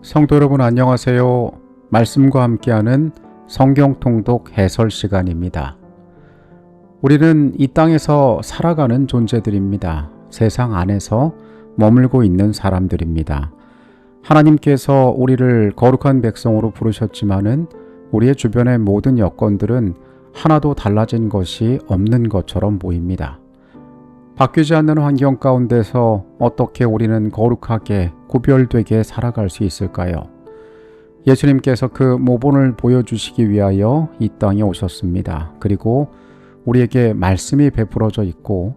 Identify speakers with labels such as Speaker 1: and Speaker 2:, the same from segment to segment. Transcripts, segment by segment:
Speaker 1: 성도 여러분 안녕하세요. 말씀과 함께하는 성경 통독 해설 시간입니다. 우리는 이 땅에서 살아가는 존재들입니다. 세상 안에서 머물고 있는 사람들입니다. 하나님께서 우리를 거룩한 백성으로 부르셨지만은 우리의 주변의 모든 여건들은 하나도 달라진 것이 없는 것처럼 보입니다. 바뀌지 않는 환경 가운데서 어떻게 우리는 거룩하게 구별되게 살아갈 수 있을까요? 예수님께서 그 모본을 보여주시기 위하여 이 땅에 오셨습니다. 그리고 우리에게 말씀이 베풀어져 있고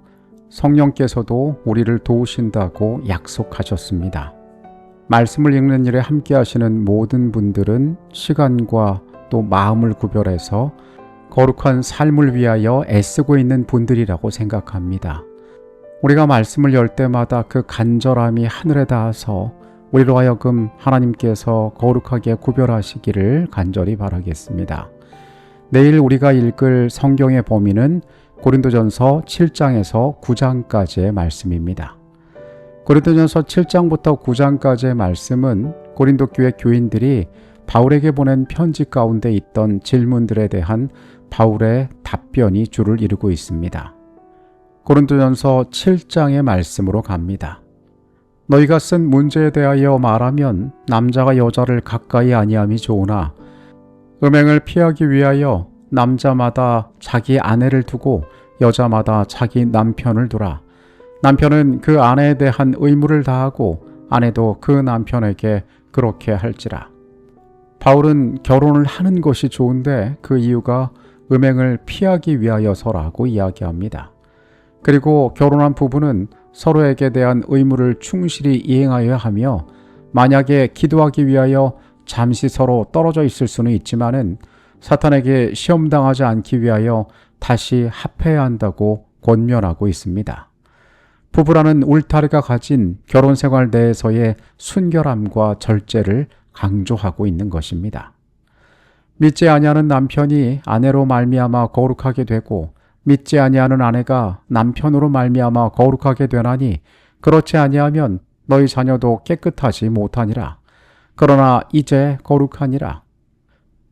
Speaker 1: 성령께서도 우리를 도우신다고 약속하셨습니다. 말씀을 읽는 일에 함께 하시는 모든 분들은 시간과 또 마음을 구별해서 거룩한 삶을 위하여 애쓰고 있는 분들이라고 생각합니다. 우리가 말씀을 열 때마다 그 간절함이 하늘에 닿아서 우리로 하여금 하나님께서 거룩하게 구별하시기를 간절히 바라겠습니다. 내일 우리가 읽을 성경의 범위는 고린도전서 7장에서 9장까지의 말씀입니다. 고린도전서 7장부터 9장까지의 말씀은 고린도 교회 교인들이 바울에게 보낸 편지 가운데 있던 질문들에 대한 바울의 답변이 줄을 이루고 있습니다. 고린도전서 7장의 말씀으로 갑니다. 너희가 쓴 문제에 대하여 말하면 남자가 여자를 가까이 아니함이 좋으나 음행을 피하기 위하여 남자마다 자기 아내를 두고 여자마다 자기 남편을 두라. 남편은 그 아내에 대한 의무를 다하고 아내도 그 남편에게 그렇게 할지라. 바울은 결혼을 하는 것이 좋은데 그 이유가 음행을 피하기 위하여서라고 이야기합니다. 그리고 결혼한 부부는 서로에게 대한 의무를 충실히 이행하여야 하며 만약에 기도하기 위하여 잠시 서로 떨어져 있을 수는 있지만은 사탄에게 시험당하지 않기 위하여 다시 합해야 한다고 권면하고 있습니다. 부부라는 울타리가 가진 결혼생활 내에서의 순결함과 절제를 강조하고 있는 것입니다. 믿지 아니하는 남편이 아내로 말미암아 거룩하게 되고 믿지 아니하는 아내가 남편으로 말미암아 거룩하게 되나니 그렇지 아니하면 너희 자녀도 깨끗하지 못하니라. 그러나 이제 거룩하니라.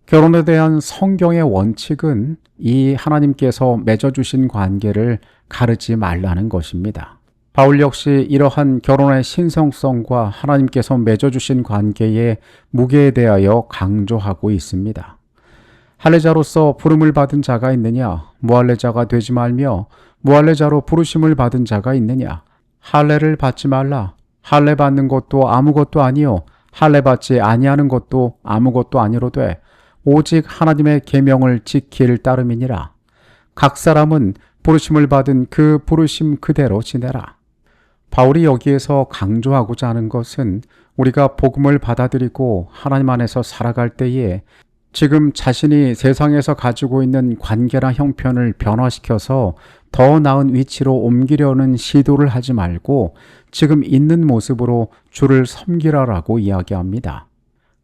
Speaker 1: 결혼에 대한 성경의 원칙은 이 하나님께서 맺어주신 관계를 가르지 말라는 것입니다. 바울 역시 이러한 결혼의 신성성과 하나님께서 맺어주신 관계의 무게에 대하여 강조하고 있습니다. 할례자로서 부름을 받은 자가 있느냐? 무할례자가 되지 말며 무할례자로 부르심을 받은 자가 있느냐? 할례를 받지 말라. 할례 받는 것도 아무것도 아니요 할례 받지 아니하는 것도 아무것도 아니로되 오직 하나님의 계명을 지킬 따름이니라. 각 사람은 부르심을 받은 그 부르심 그대로 지내라. 바울이 여기에서 강조하고자 하는 것은 우리가 복음을 받아들이고 하나님 안에서 살아갈 때에 지금 자신이 세상에서 가지고 있는 관계나 형편을 변화시켜서 더 나은 위치로 옮기려는 시도를 하지 말고 지금 있는 모습으로 주를 섬기라라고 이야기합니다.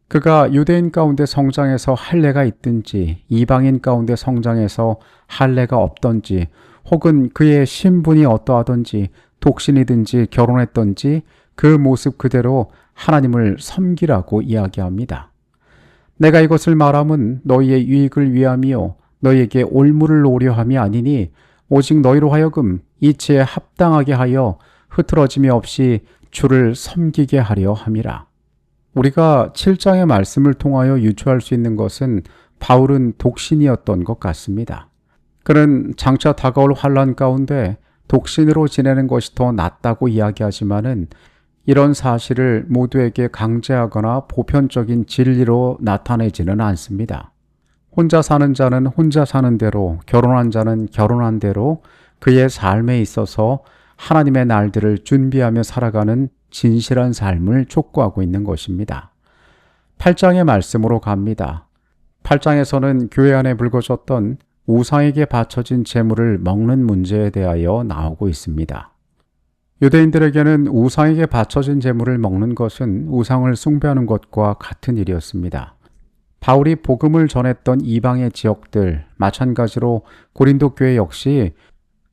Speaker 1: 그가 유대인 가운데 성장해서 할례가 있든지 이방인 가운데 성장해서 할례가 없든지 혹은 그의 신분이 어떠하든지 독신이든지 결혼했든지 그 모습 그대로 하나님을 섬기라고 이야기합니다. 내가 이것을 말함은 너희의 유익을 위함이요 너희에게 올무를 놓으려 함이 아니니 오직 너희로 하여금 이치에 합당하게 하여 흐트러짐이 없이 주를 섬기게 하려 함이라. 우리가 7장의 말씀을 통하여 유추할 수 있는 것은 바울은 독신이었던 것 같습니다. 그는 장차 다가올 환난 가운데 독신으로 지내는 것이 더 낫다고 이야기하지만은 이런 사실을 모두에게 강제하거나 보편적인 진리로 나타내지는 않습니다. 혼자 사는 자는 혼자 사는 대로, 결혼한 자는 결혼한 대로 그의 삶에 있어서 하나님의 날들을 준비하며 살아가는 진실한 삶을 촉구하고 있는 것입니다. 8장의 말씀으로 갑니다. 8장에서는 교회 안에 불거졌던 우상에게 바쳐진 제물을 먹는 문제에 대하여 나오고 있습니다. 유대인들에게는 우상에게 바쳐진 제물을 먹는 것은 우상을 숭배하는 것과 같은 일이었습니다. 바울이 복음을 전했던 이방의 지역들, 마찬가지로 고린도 교회 역시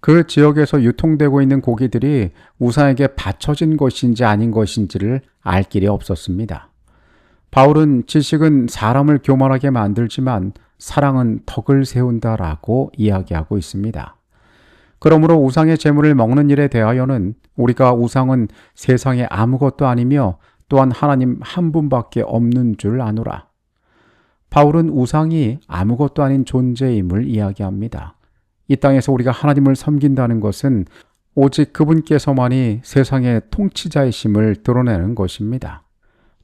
Speaker 1: 그 지역에서 유통되고 있는 고기들이 우상에게 바쳐진 것인지 아닌 것인지를 알 길이 없었습니다. 바울은 지식은 사람을 교만하게 만들지만 사랑은 덕을 세운다라고 이야기하고 있습니다. 그러므로 우상의 제물을 먹는 일에 대하여는 우리가 우상은 세상에 아무것도 아니며 또한 하나님 한 분밖에 없는 줄 아노라. 바울은 우상이 아무것도 아닌 존재임을 이야기합니다. 이 땅에서 우리가 하나님을 섬긴다는 것은 오직 그분께서만이 세상의 통치자이심을 드러내는 것입니다.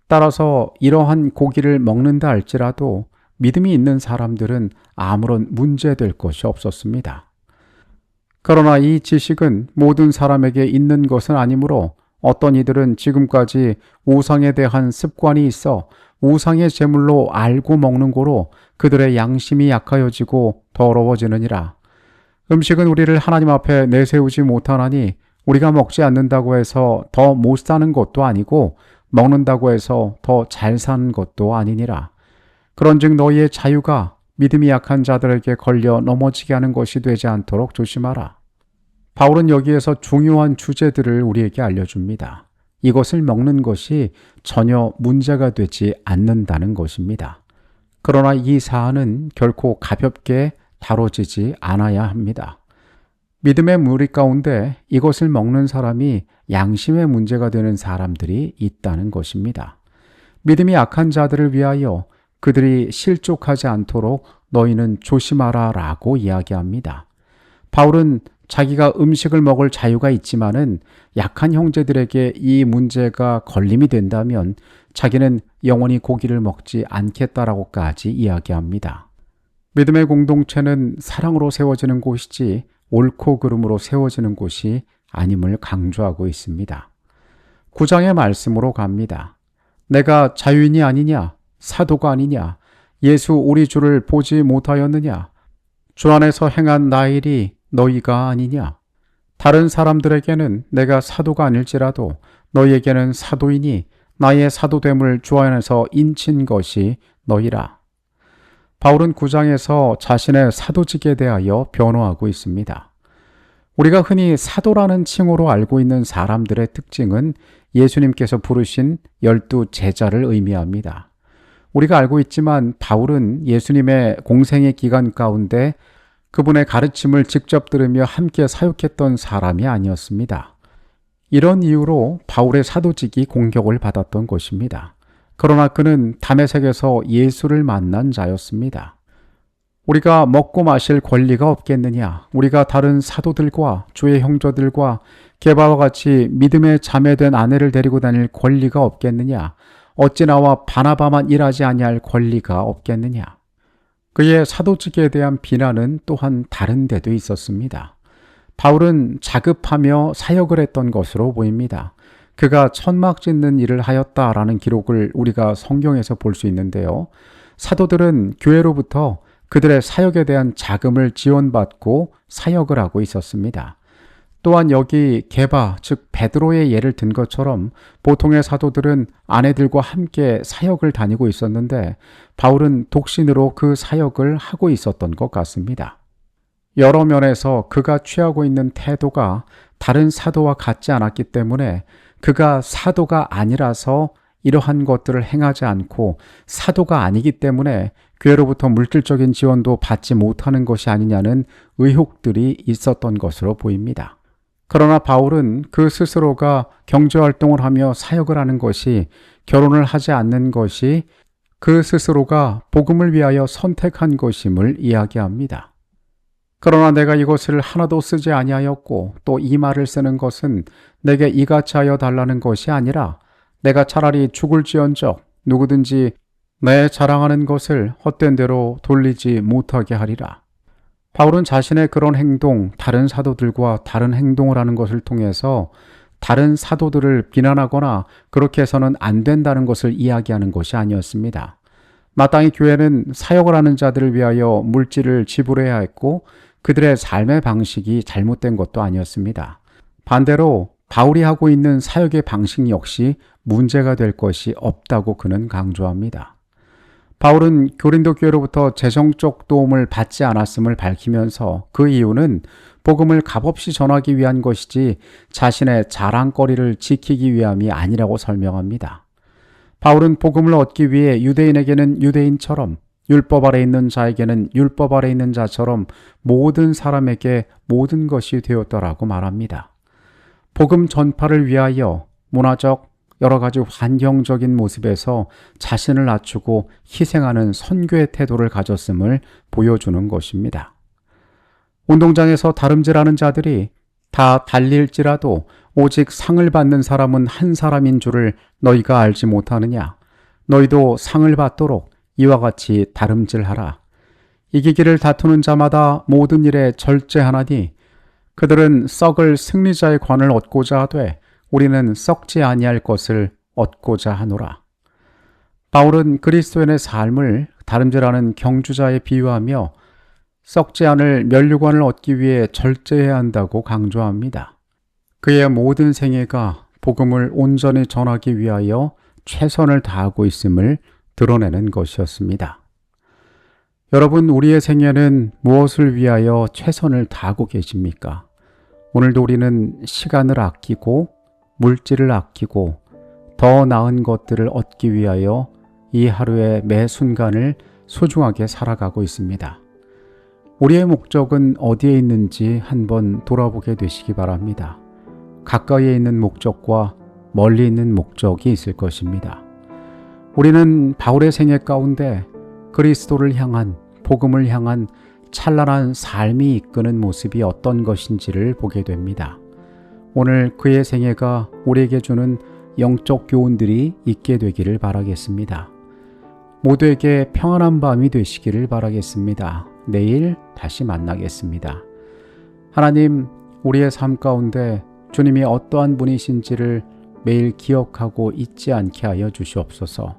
Speaker 1: 따라서 이러한 고기를 먹는다 할지라도 믿음이 있는 사람들은 아무런 문제될 것이 없었습니다. 그러나 이 지식은 모든 사람에게 있는 것은 아니므로 어떤 이들은 지금까지 우상에 대한 습관이 있어 우상의 제물로 알고 먹는 고로 그들의 양심이 약하여지고 더러워지느니라. 음식은 우리를 하나님 앞에 내세우지 못하나니 우리가 먹지 않는다고 해서 더 못 사는 것도 아니고 먹는다고 해서 더 잘 사는 것도 아니니라. 그런즉 너희의 자유가 믿음이 약한 자들에게 걸려 넘어지게 하는 것이 되지 않도록 조심하라. 바울은 여기에서 중요한 주제들을 우리에게 알려줍니다. 이것을 먹는 것이 전혀 문제가 되지 않는다는 것입니다. 그러나 이 사안은 결코 가볍게 다뤄지지 않아야 합니다. 믿음의 무리 가운데 이것을 먹는 사람이 양심의 문제가 되는 사람들이 있다는 것입니다. 믿음이 약한 자들을 위하여 그들이 실족하지 않도록 너희는 조심하라 라고 이야기합니다. 바울은 자기가 음식을 먹을 자유가 있지만은 약한 형제들에게 이 문제가 걸림이 된다면 자기는 영원히 고기를 먹지 않겠다라고까지 이야기합니다. 믿음의 공동체는 사랑으로 세워지는 곳이지 옳고 그름으로 세워지는 곳이 아님을 강조하고 있습니다. 9장의 말씀으로 갑니다. 내가 자유인이 아니냐? 사도가 아니냐? 예수 우리 주를 보지 못하였느냐? 주 안에서 행한 나의 일이 너희가 아니냐? 다른 사람들에게는 내가 사도가 아닐지라도 너희에게는 사도이니 나의 사도됨을 주 안에서 인친 것이 너희라. 바울은 9장에서 자신의 사도직에 대하여 변호하고 있습니다. 우리가 흔히 사도라는 칭호로 알고 있는 사람들의 특징은 예수님께서 부르신 12 제자를 의미합니다. 우리가 알고 있지만 바울은 예수님의 공생의 기간 가운데 그분의 가르침을 직접 들으며 함께 사역했던 사람이 아니었습니다. 이런 이유로 바울의 사도직이 공격을 받았던 것입니다. 그러나 그는 다메섹에서 예수를 만난 자였습니다. 우리가 먹고 마실 권리가 없겠느냐? 우리가 다른 사도들과 주의 형제들과 게바와 같이 믿음의 자매된 아내를 데리고 다닐 권리가 없겠느냐? 어찌 나와 바나바만 일하지 아니할 권리가 없겠느냐? 그의 사도직에 대한 비난은 또한 다른 데도 있었습니다. 바울은 자급하며 사역을 했던 것으로 보입니다. 그가 천막 짓는 일을 하였다라는 기록을 우리가 성경에서 볼 수 있는데요. 사도들은 교회로부터 그들의 사역에 대한 자금을 지원받고 사역을 하고 있었습니다. 또한 여기 게바, 즉 베드로의 예를 든 것처럼 보통의 사도들은 아내들과 함께 사역을 다니고 있었는데 바울은 독신으로 그 사역을 하고 있었던 것 같습니다. 여러 면에서 그가 취하고 있는 태도가 다른 사도와 같지 않았기 때문에 그가 사도가 아니라서 이러한 것들을 행하지 않고 사도가 아니기 때문에 교회로부터 물질적인 지원도 받지 못하는 것이 아니냐는 의혹들이 있었던 것으로 보입니다. 그러나 바울은 그 스스로가 경제활동을 하며 사역을 하는 것이 결혼을 하지 않는 것이 그 스스로가 복음을 위하여 선택한 것임을 이야기합니다. 그러나 내가 이것을 하나도 쓰지 아니하였고 또 이 말을 쓰는 것은 내게 이같이 하여 달라는 것이 아니라 내가 차라리 죽을지언정 누구든지 내 자랑하는 것을 헛된 대로 돌리지 못하게 하리라. 바울은 자신의 그런 행동, 다른 사도들과 다른 행동을 하는 것을 통해서 다른 사도들을 비난하거나 그렇게 해서는 안 된다는 것을 이야기하는 것이 아니었습니다. 마땅히 교회는 사역을 하는 자들을 위하여 물질을 지불해야 했고 그들의 삶의 방식이 잘못된 것도 아니었습니다. 반대로 바울이 하고 있는 사역의 방식 역시 문제가 될 것이 없다고 그는 강조합니다. 바울은 고린도 교회로부터 재정적 도움을 받지 않았음을 밝히면서 그 이유는 복음을 값없이 전하기 위한 것이지 자신의 자랑거리를 지키기 위함이 아니라고 설명합니다. 바울은 복음을 얻기 위해 유대인에게는 유대인처럼, 율법 아래 있는 자에게는 율법 아래 있는 자처럼 모든 사람에게 모든 것이 되었더라고 말합니다. 복음 전파를 위하여 문화적 여러 가지 환경적인 모습에서 자신을 낮추고 희생하는 선교의 태도를 가졌음을 보여주는 것입니다. 운동장에서 다름질하는 자들이 다 달릴지라도 오직 상을 받는 사람은 한 사람인 줄을 너희가 알지 못하느냐? 너희도 상을 받도록 이와 같이 다름질하라. 이기기를 다투는 자마다 모든 일에 절제하나니 그들은 썩을 승리자의 관을 얻고자 하되 우리는 썩지 아니할 것을 얻고자 하노라. 바울은 그리스도인의 삶을 다름질하는 경주자에 비유하며 썩지 않을 면류관을 얻기 위해 절제해야 한다고 강조합니다. 그의 모든 생애가 복음을 온전히 전하기 위하여 최선을 다하고 있음을 드러내는 것이었습니다. 여러분, 우리의 생애는 무엇을 위하여 최선을 다하고 계십니까? 오늘도 우리는 시간을 아끼고 물질을 아끼고 더 나은 것들을 얻기 위하여 이 하루의 매 순간을 소중하게 살아가고 있습니다. 우리의 목적은 어디에 있는지 한번 돌아보게 되시기 바랍니다. 가까이에 있는 목적과 멀리 있는 목적이 있을 것입니다. 우리는 바울의 생애 가운데 그리스도를 향한, 복음을 향한 찬란한 삶이 이끄는 모습이 어떤 것인지를 보게 됩니다. 오늘 그의 생애가 우리에게 주는 영적 교훈들이 있게 되기를 바라겠습니다. 모두에게 평안한 밤이 되시기를 바라겠습니다. 내일 다시 만나겠습니다. 하나님, 우리의 삶 가운데 주님이 어떠한 분이신지를 매일 기억하고 잊지 않게 하여 주시옵소서.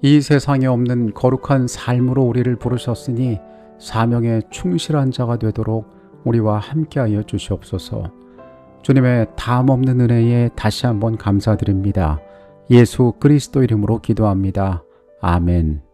Speaker 1: 이 세상에 없는 거룩한 삶으로 우리를 부르셨으니 사명에 충실한 자가 되도록 우리와 함께하여 주시옵소서. 주님의 다함없는 은혜에 다시 한번 감사드립니다. 예수 그리스도 이름으로 기도합니다. 아멘.